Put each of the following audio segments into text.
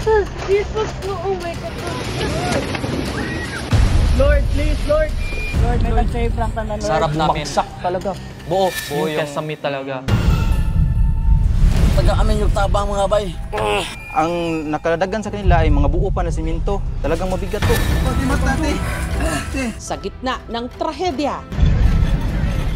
Please, wag po. Oh my God. Lord, please, Lord. Lord, may nag-save lang ka na, Lord. Sarap namin. Bagsak talaga. Buo yung kesame talaga. Taga amin yung tabang mga bay. Ang nakaladagan sa kanila ay mga buo pa na simento. Talagang mabigat to. Sa gitna ng trahedya,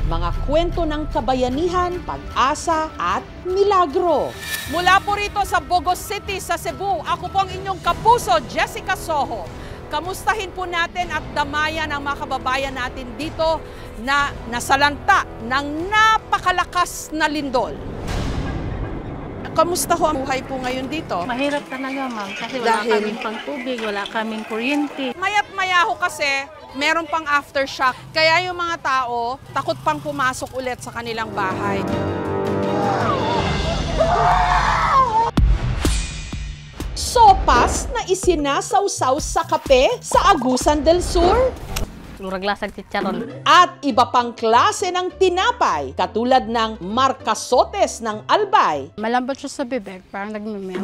mga kwento ng kabayanihan, pag-asa at milagro. Mula po rito sa Bogos City sa Cebu, ako po ang inyong kapuso, Jessica Soho. Kamustahin po natin at damayan ang mga kababayan natin dito na nasalanta ng napakalakas na lindol. Kamusta ho ang buhay po ngayon dito? Mahirap talaga, ma'am. Kasi wala kaming pang tubig, wala kaming kuryente. Mayat maya ho kasi, meron pang aftershock. Kaya yung mga tao, takot pang pumasok ulit sa kanilang bahay. Sopas na isinasawsaw sa kape sa Agusan del Sur. Luraglasag chicharon. At iba pang klase ng tinapay, katulad ng markasotes ng Albay, Malambot siya sa bibig, parang nagmimel.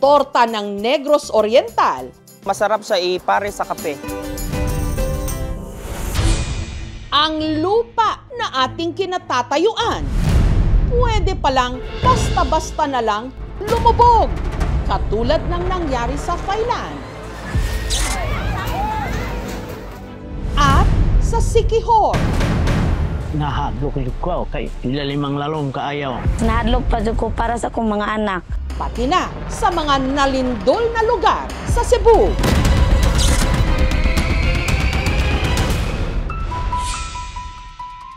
torta ng Negros Oriental, Masarap siya ipare sa kape. ang lupa na ating kinatatayuan. Pwede palang basta-basta na lang lumubog, katulad ng nangyari sa Thailand. At sa Siquijor, Nahadlok ko kay ilalimang lalong kaayaw. Nahadlok pa dyan ko para sa akong mga anak. pati na sa mga nalindol na lugar sa Cebu.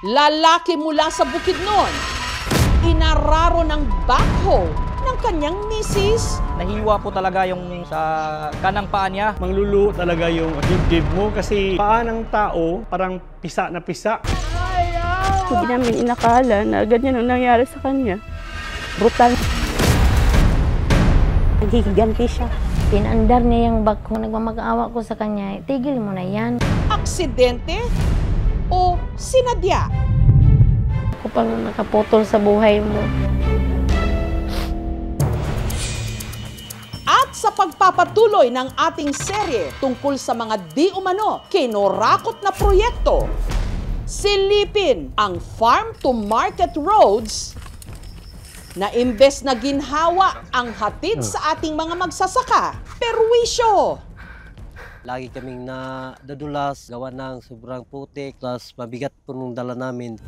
Lalaki mula sa Bukidnon, inararo ng backhoe ng kanyang misis. Nahiwa po talaga yung sa kanang paa niya. Manglulu talaga yung dibdib mo kasi paa ng tao parang pisa na pisa. Hindi namin inakala na ganyan ang nangyari sa kanya. Brutal. Nagiganti siya. Pinandar niya yung bag ko. Nagmamag-awa ko sa kanya. Tigil mo na yan. Aksidente o sinadya? Ako pang nakaputol sa buhay mo. At sa pagpapatuloy ng ating serye tungkol sa mga di umano kinorakot na proyekto, silipin ang farm-to-market roads na imbes na ginhawa ang hatid sa ating mga magsasaka, perwisyo. Lagi kaming nadadulas, gawa ng sobrang putik, plus mabigat po nung dala namin.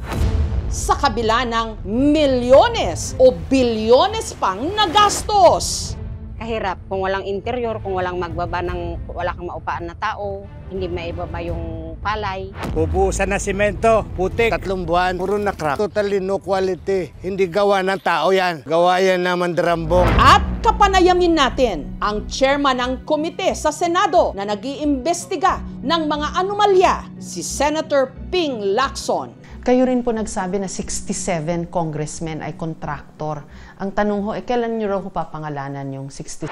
Sa kabila ng milyones o bilyones pang nagastos. Kahirap kung walang interior, kung wala kang maupaan na tao, hindi maibaba yung palay. Pupusan na simento, putik. 3 buwan, puro na crack. Totally no quality. Hindi gawa ng tao yan. Gawa yan naman drambong. At kapanayamin natin ang chairman ng komite sa Senado na nag-iimbestiga ng mga anomalya, si Senator Ping Lacson. Kayo rin po nagsabi na 67 congressmen ay kontraktor. Ang tanong ho, kailan nyo raw papangalanan yung 60?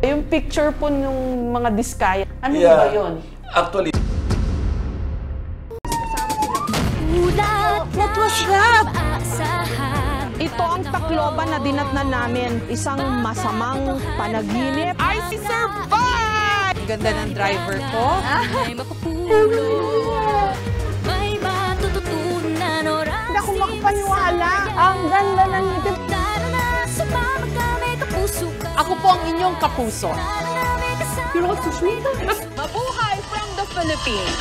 Yung picture po ng mga diskaya, ano ba yun? Actually, What was that? Ito ang Tacloban na dinatnan namin. Isang masamang panaginip. I survived! Ganda ng driver ko. Hindi ako makapaniwala. Ang ganda ng ngipin. Ako po ang inyong kapuso. Mabuhay from the Philippines!